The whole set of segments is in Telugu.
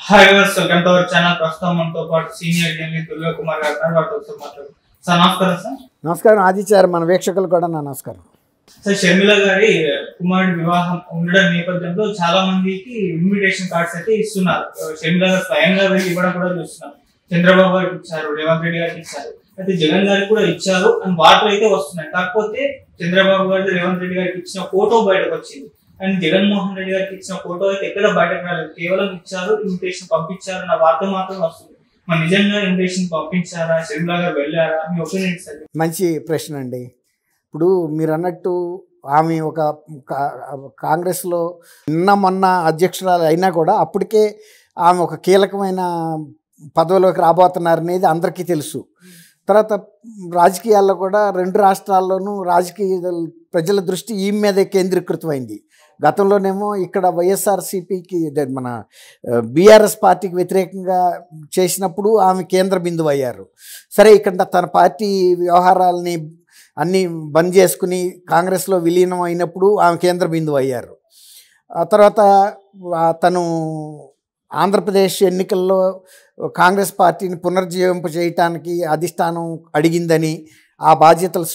Hi viewers, welcome to our channel. ప్రస్తుతం మనతో పాటు సీనియర్ జర్నలిస్ట్ దుర్గా కుమార్ గారు వాటితో మాట్లాడు. సార్ నమస్కారం. సార్ నమస్కారం ఆదిత్యారు, మన వీక్షకులు కూడా నా నమస్కారం. సార్, షర్మిల గారి కుమారుడి వివాహం ఉండడం నేపథ్యంలో చాలా మందికి ఇన్విటేషన్ కార్డ్స్ అయితే ఇస్తున్నారు. షర్మిల గారు స్వయంగా వెళ్ళి ఇవ్వడం కూడా చూస్తున్నారు. చంద్రబాబు గారికి ఇచ్చారు, రేవంత్ రెడ్డి గారికి ఇచ్చారు, అయితే జగన్ గారికి కూడా ఇచ్చారు అని వార్తలు అయితే వస్తున్నాయి. కాకపోతే చంద్రబాబు గారి రేవంత్ రెడ్డి గారికి ఇచ్చిన ఫోటో బయటకు వచ్చింది, అండ్ జగన్మోహన్ రెడ్డి గారికి ఇచ్చిన ఫోటో అయితే ఎక్కడ బయటకు రాలేదు. కేవలం ఇచ్చారు, ఇన్విటేషన్ పంపించారు అన్న వార్త మాత్రం వస్తుంది. మరి నిజంగా ఇన్విటేషన్ పంపించారా, షర్మిల గారు వెళ్ళారా? మీ ఒపీనియన్ సార్. మంచి ప్రశ్న అండి. ఇప్పుడు మీరు అన్నట్టు ఆమె ఒక కాంగ్రెస్లో నిన్న మొన్న అధ్యక్షురాలు అయినా కూడా అప్పటికే ఆమె ఒక కీలకమైన పదవిలోకి రాబోతున్నారనేది అందరికీ తెలుసు. తర్వాత రాజకీయాల్లో కూడా రెండు రాష్ట్రాల్లోనూ రాజకీయ ప్రజల దృష్టి ఈ మీదే కేంద్రీకృతమైంది. గతంలోనేమో ఇక్కడ వైఎస్ఆర్సీపీకి మన బీఆర్ఎస్ పార్టీకి వ్యతిరేకంగా చేసినప్పుడు ఆమె కేంద్ర బిందువు అయ్యారు. సరే, ఇక్కడ తన పార్టీ వ్యవహారాలని అన్నీ బంద్ చేసుకుని కాంగ్రెస్లో విలీనం అయినప్పుడు ఆమె కేంద్ర బిందువు అయ్యారు. ఆ తర్వాత తను ఆంధ్రప్రదేశ్ ఎన్నికల్లో కాంగ్రెస్ పార్టీని పునర్జీవింప చేయటానికి అధిష్టానం అడిగిందని, ఆ బాధ్యతలు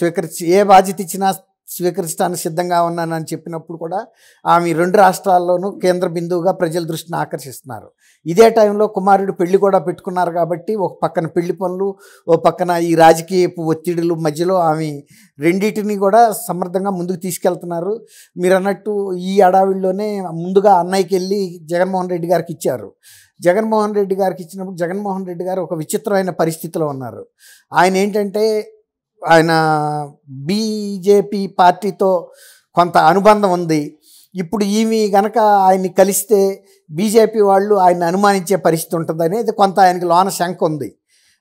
ఏ బాధ్యత ఇచ్చినా స్వీకరించడానికి సిద్ధంగా ఉన్నానని చెప్పినప్పుడు కూడా ఆమె రెండు రాష్ట్రాల్లోనూ కేంద్ర బిందువుగా ప్రజల దృష్టిని ఆకర్షిస్తున్నారు. ఇదే టైంలో కుమారుడు పెళ్లి కూడా పెట్టుకున్నారు కాబట్టి ఒక పక్కన పెళ్లి పనులు, ఓ పక్కన ఈ రాజకీయపు ఒత్తిడుల మధ్యలో ఆమె రెండింటిని కూడా సమర్థంగా ముందుకు తీసుకెళ్తున్నారు. మీరు అన్నట్టు ఈ అడావిడిలోనే ముందుగా అన్నయ్యకి వెళ్ళి జగన్మోహన్ రెడ్డి గారికి ఇచ్చారు. జగన్మోహన్ రెడ్డి గారికి ఇచ్చినప్పుడు జగన్మోహన్ రెడ్డి గారు ఒక విచిత్రమైన పరిస్థితిలో ఉన్నారు. ఆయన ఏంటంటే, ఆయన బీజేపీ పార్టీతో కొంత అనుబంధం ఉంది. ఇప్పుడు ఈమె గనక ఆయన్ని కలిస్తే బీజేపీ వాళ్ళు ఆయన్ని అనుమానించే పరిస్థితి ఉంటుంది అనేది కొంత ఆయనకి లోన శంక ఉంది.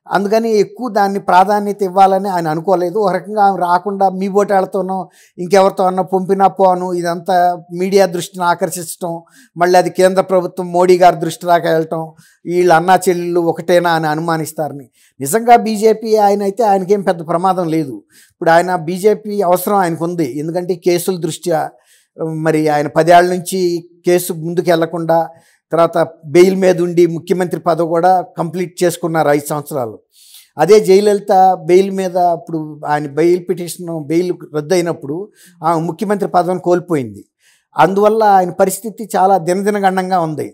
అందుకని ఎక్కువ దాన్ని ప్రాధాన్యత ఇవ్వాలని ఆయన అనుకోలేదు. ఒక రకంగా ఆమె రాకుండా మీ బోటాలతోనో ఇంకెవరితో అన్నా పంపినా పోను, ఇదంతా మీడియా దృష్టిని ఆకర్షించడం, మళ్ళీ అది కేంద్ర ప్రభుత్వం మోడీ గారి దృష్టి దాకా వెళ్ళటం, వీళ్ళు అన్నా చెల్లెళ్ళు ఒకటేనా అని అనుమానిస్తారని. నిజంగా బీజేపీ ఆయన అయితే ఆయనకేం పెద్ద ప్రమాదం లేదు. ఇప్పుడు ఆయన బీజేపీ అవసరం ఆయనకు ఉంది. ఎందుకంటే కేసుల దృష్ట్యా మరి ఆయన 10 ఏళ్ల నుంచి కేసు ముందుకు వెళ్లకుండా తర్వాత బెయిల్ మీద ఉండి ముఖ్యమంత్రి పదవి కూడా కంప్లీట్ చేసుకున్నారు 5 సంవత్సరాలు. అదే జయలలిత బెయిల్ మీద ఇప్పుడు ఆయన బెయిల్ రద్దు అయినప్పుడు ఆమె ముఖ్యమంత్రి పదవిని కోల్పోయింది. అందువల్ల ఆయన పరిస్థితి చాలా దినదినగండంగా ఉంది.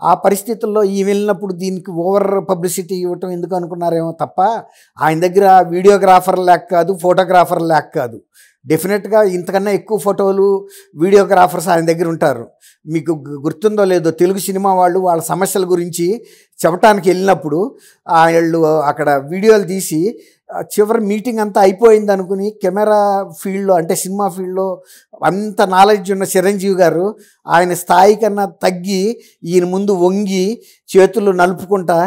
ఆ పరిస్థితుల్లో ఈ వెళ్ళినప్పుడు దీనికి ఓవర్ పబ్లిసిటీ ఇవ్వటం ఎందుకు అనుకున్నారేమో తప్ప ఆయన దగ్గర వీడియోగ్రాఫర్ లేక కాదు, ఫోటోగ్రాఫర్ లేక కాదు. డెఫినెట్గా ఇంతకన్నా ఎక్కువ ఫోటోలు, వీడియోగ్రాఫర్స్ ఆయన దగ్గర ఉంటారు. మీకు గుర్తుందో లేదో, తెలుగు సినిమా వాళ్ళు వాళ్ళ సమస్యల గురించి చెప్పడానికి వెళ్ళినప్పుడు వాళ్ళు అక్కడ వీడియోలు తీసి చివరి మీటింగ్ అంతా అయిపోయింది అనుకుని కెమెరా ఫీల్డ్లో, అంటే సినిమా ఫీల్డ్లో అంత నాలెడ్జ్ ఉన్న చిరంజీవి గారు ఆయన స్థాయి కన్నా తగ్గి ఈయన ముందు వంగి చేతులు నలుపుకుంటా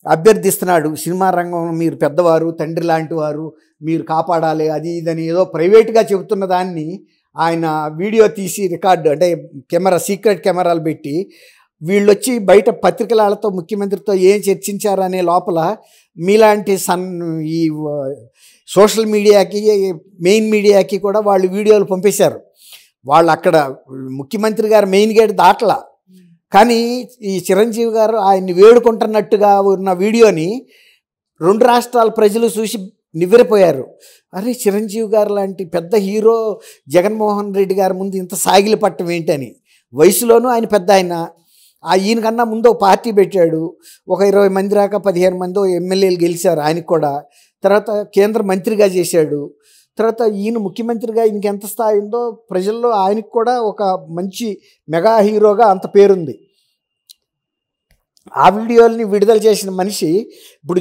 అభ్యర్థిస్తున్నాడు, సినిమా రంగం మీరు పెద్దవారు, తండ్రి లాంటి వారు, మీరు కాపాడాలి, అది ఇదని ఏదో ప్రైవేట్గా చెబుతున్న దాన్ని ఆయన వీడియో తీసి రికార్డు, అంటే సీక్రెట్ కెమెరాలు పెట్టి వీళ్ళొచ్చి బయట పత్రికలతో ముఖ్యమంత్రితో ఏం చర్చించారనే లోపల మీలాంటి ఈ సోషల్ మీడియాకి, మెయిన్ మీడియాకి కూడా వాళ్ళు వీడియోలు పంపేశారు. వాళ్ళు అక్కడ ముఖ్యమంత్రి గారు మెయిన్ గేట్ దాటలా, కానీ ఈ చిరంజీవి గారు ఆయన్ని వేడుకుంటున్నట్టుగా ఉన్న వీడియోని రెండు రాష్ట్రాల ప్రజలు చూసి నివ్వెరపోయారు. అరే, చిరంజీవి గారు లాంటి పెద్ద హీరో జగన్మోహన్ రెడ్డి గారి ముందు ఇంత సాగిలి పట్టం ఏంటని. వయసులోనూ ఆయన పెద్ద ఆయన. ఈయనకన్నా ముందు ఒక పార్టీ పెట్టాడు, ఒక 20 మంది దాకా 15 మంది ఎమ్మెల్యేలు గెలిచారు ఆయనకు కూడా. తర్వాత కేంద్ర మంత్రిగా చేశాడు. తర్వాత ఈయన ముఖ్యమంత్రిగా ఇంకెంత స్థాయి ఉందో ప్రజల్లో ఆయనకు కూడా ఒక మంచి మెగా హీరోగా అంత పేరుంది. ఆ వీడియోల్ని విడుదల చేసిన మనిషి ఇప్పుడు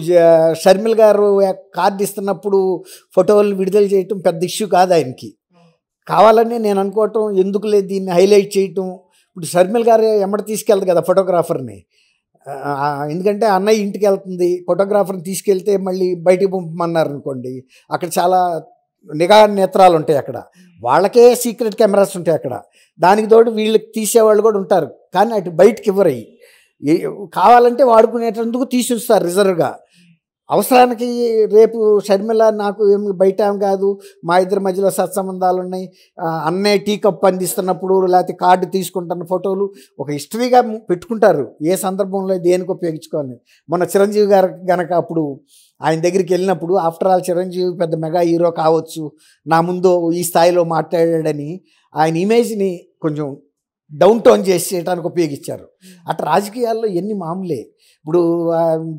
షర్మిల గారు కార్డు ఇస్తున్నప్పుడు ఫోటోలు విడుదల చేయటం పెద్ద ఇష్యూ కాదు ఆయనకి. కావాలని నేను అనుకోవటం, ఎందుకులే దీన్ని హైలైట్ చేయటం. ఇప్పుడు షర్మిల గారు ఎమ్మడ తీసుకెళ్తుంది కదా ఫోటోగ్రాఫర్ని, ఎందుకంటే అన్నయ్య ఇంటికి వెళ్తుంది, ఫోటోగ్రాఫర్ని తీసుకెళ్తే మళ్ళీ బయటికి పంపమన్నారు అనుకోండి, అక్కడ చాలా నిఘా నేత్రాలు ఉంటాయి, అక్కడ వాళ్ళకే సీక్రెట్ కెమెరాస్ ఉంటాయి అక్కడ. దానికి తోడు వీళ్ళకి తీసేవాళ్ళు కూడా ఉంటారు, కానీ అటు బయటకి ఇవ్వరు. కావాలంటే వాడుకునేటందుకు తీసుకొస్తారు రిజర్వ్గా. అవసరానికి రేపు షర్మిల నాకు ఏమి బయట ఏం కాదు, మా ఇద్దరి మధ్యలో సత్సంబంధాలు ఉన్నాయి, అన్నయ్య టీ కప్ అందిస్తున్నప్పుడు లేకపోతే కార్డు తీసుకుంటున్న ఫోటోలు ఒక హిస్టరీగా పెట్టుకుంటారు, ఏ సందర్భంలో దేనికి ఉపయోగించుకోవాలి. మొన్న చిరంజీవి గారు గనక అప్పుడు ఆయన దగ్గరికి వెళ్ళినప్పుడు, ఆఫ్టర్ ఆల్ చిరంజీవి పెద్ద మెగా హీరో కావచ్చు, నా ముందు ఈ స్థాయిలో మాట్లాడాడని ఆయన ఇమేజ్ని కొంచెం డౌన్ టోన్ చేసేయడానికి ఉపయోగించారు. అట్లా రాజకీయాల్లో ఎన్ని మామూలే. ఇప్పుడు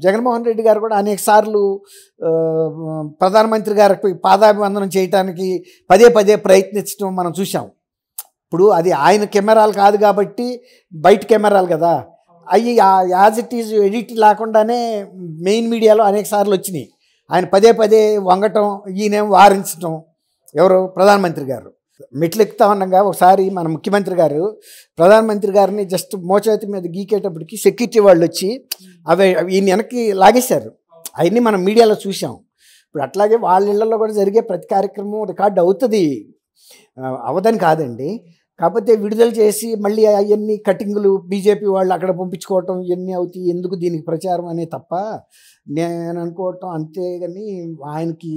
జగన్మోహన్ రెడ్డి గారు కూడా అనేక సార్లు ప్రధానమంత్రి గారికి పాదాభివందనం చేయడానికి పదే పదే ప్రయత్నించడం మనం చూసాం. ఇప్పుడు అది ఆయన కెమెరాలు కాదు కాబట్టి బయట కెమెరాలు కదా, అవి యాజ్ ఇట్ ఈజ్ ఎడిట్ లేకుండానే మెయిన్ మీడియాలో అనేక సార్లు వచ్చినాయి. ఆయన పదే పదే వంగటం, ఈయనేం వారించడం, ఎవరు ప్రధానమంత్రి గారు మెట్లు ఎక్కుతా ఉండగా ఒకసారి మన ముఖ్యమంత్రి గారు ప్రధానమంత్రి గారిని జస్ట్ మోచేతి మీద గీకేటప్పటికి సెక్యూరిటీ వాళ్ళు వచ్చి ఈయన వెనక్కి లాగేశారు. అవన్నీ మనం మీడియాలో చూసాం. ఇప్పుడు అట్లాగే వాళ్ళ ఇళ్లలో కూడా జరిగే ప్రతి కార్యక్రమం రికార్డు అవుతుంది, అవదని కాదండి. కాకపోతే విడుదల చేసి మళ్ళీ అవన్నీ కటింగులు బీజేపీ వాళ్ళు అక్కడ పంపించుకోవటం ఇవన్నీ అవుతాయి, ఎందుకు దీనికి ప్రచారం అనే తప్ప నేను అనుకోవటం. అంతేగాని ఆయనకి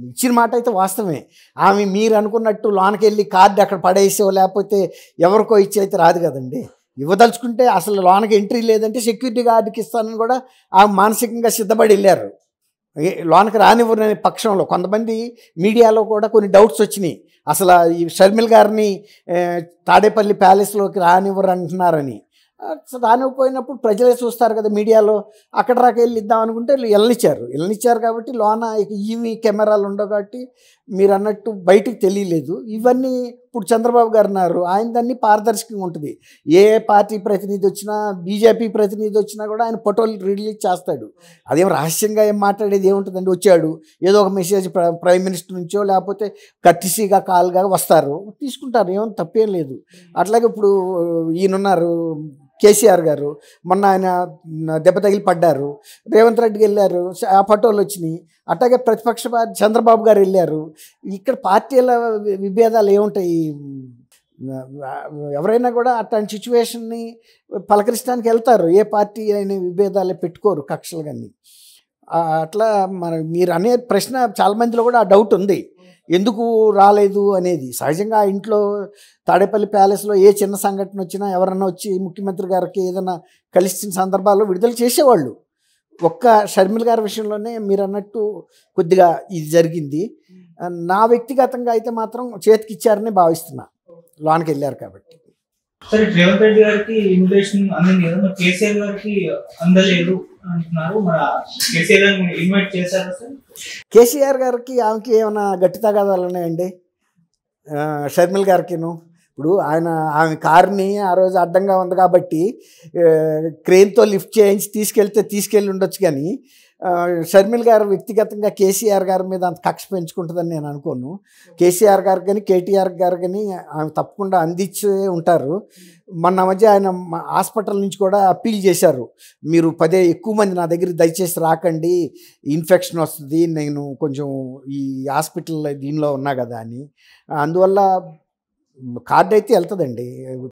ఇచ్చిన మాట అయితే వాస్తవమే. ఆమె మీరు అనుకున్నట్టు లోనకి వెళ్ళి కార్డు అక్కడ పడేసో లేకపోతే ఎవరికో ఇచ్చి అయితే రాదు కదండి. ఇవ్వదలుచుకుంటే అసలు లోనకి ఎంట్రీ లేదంటే సెక్యూరిటీ గార్డుకి ఇస్తానని కూడా ఆమె మానసికంగా సిద్ధపడి వెళ్ళారు. లోనకి రానివ్వని పక్షంలో కొంతమంది మీడియాలో కూడా కొన్ని డౌట్స్ వచ్చినాయి, అసలు ఈ షర్మిల గారిని తాడేపల్లి ప్యాలెస్లోకి రానివ్వరు అంటున్నారని. రానివ్వకపోయినప్పుడు ప్రజలే చూస్తారు కదా మీడియాలో, అక్కడ రాక వెళ్ళి ఇద్దాం అనుకుంటే వెళ్ళనిచ్చారు కాబట్టి లోన ఈవీ కెమెరాలు ఉండవు కాబట్టి మీరు అన్నట్టు బయటికి తెలియలేదు. ఇవన్నీ ఇప్పుడు చంద్రబాబు గారు ఉన్నారు, ఆయన దాన్ని పారదర్శకంగా ఉంటుంది. ఏ పార్టీ ప్రతినిధి వచ్చినా, బీజేపీ ప్రతినిధి వచ్చినా కూడా ఆయన ఫోటోలు రిలీజ్ చేస్తాడు. అదేం రహస్యంగా ఏం మాట్లాడేది ఏముంటుందండి, వచ్చాడు ఏదో ఒక మెసేజ్ ప్రైమ్ మినిస్టర్ నుంచో లేకపోతే కర్టిసీగా కాల్గా వస్తారు, తీసుకుంటారు, ఏమో తప్పేం లేదు. అట్లాగే ఇప్పుడు ఈయనున్నారు కేసీఆర్ గారు, మొన్న ఆయన దెబ్బ తగిలి పడ్డారు, రేవంత్ రెడ్డికి వెళ్ళారు, ఆ ఫోటోలు వచ్చినాయి. అట్లాగే ప్రతిపక్ష పార్టీ చంద్రబాబు గారు వెళ్ళారు. ఇక్కడ పార్టీల విభేదాలు ఏముంటాయి, ఎవరైనా కూడా అట్లాంటి సిచ్యువేషన్ని పలకరించడానికి వెళ్తారు, ఏ పార్టీ అయిన విభేదాలు పెట్టుకోరు కక్షలు. కానీ అట్లా మీరు అనే ప్రశ్న చాలామందిలో కూడా ఆ డౌట్ ఉంది, ఎందుకు రాలేదు అనేది. సహజంగా ఆ ఇంట్లో తాడేపల్లి ప్యాలెస్లో ఏ చిన్న సంఘటన వచ్చినా ఎవరన్నా వచ్చి ముఖ్యమంత్రి గారికి ఏదైనా కలిసిన సందర్భాల్లో విడుదల చేసేవాళ్ళు. ఒక్క షర్మిల గారి విషయంలోనే మీరు అన్నట్టు కొద్దిగా ఇది జరిగింది. నా వ్యక్తిగతంగా అయితే మాత్రం చేతికి ఇచ్చారని భావిస్తున్నా, లోనికి వెళ్ళారు కాబట్టి. సరే, రేవంత్ రెడ్డి గారికి ఇన్విటేషన్ అందింది కదా, మరి కేసీఆర్ గారికి అందలేదు అంటున్నారు, మరి కేసీఆర్ గారిని ఇన్వైట్ చేశారా సార్? కేసీఆర్ గారికి ఆమెకి ఏమైనా గట్టి తగాదాలు ఉన్నాయండి షర్మిల గారికిను? ఇప్పుడు ఆమె కారుని ఆ రోజు అడ్డంగా ఉంది కాబట్టి క్రెయిన్తో లిఫ్ట్ చేయించి తీసుకెళ్ళి ఉండొచ్చు. కానీ షర్మిల గారు వ్యక్తిగతంగా కేసీఆర్ గారి మీద అంత కక్ష పెంచుకుంటుందని నేను అనుకోను. కేసీఆర్ గారు కానీ కేటీఆర్ గారు కానీ ఆమె తప్పకుండా అందించే ఉంటారు. మొన్న మధ్య ఆయన హాస్పిటల్ నుంచి కూడా అప్పీల్ చేశారు, మీరు ఎక్కువ మంది నా దగ్గరికి దయచేసి రాకండి, ఇన్ఫెక్షన్ వస్తుంది, నేను కొంచెం ఈ హాస్పిటల్ దీనిలో ఉన్నా కదా అని. అందువల్ల కార్డు అయితే వెళ్తుందండి.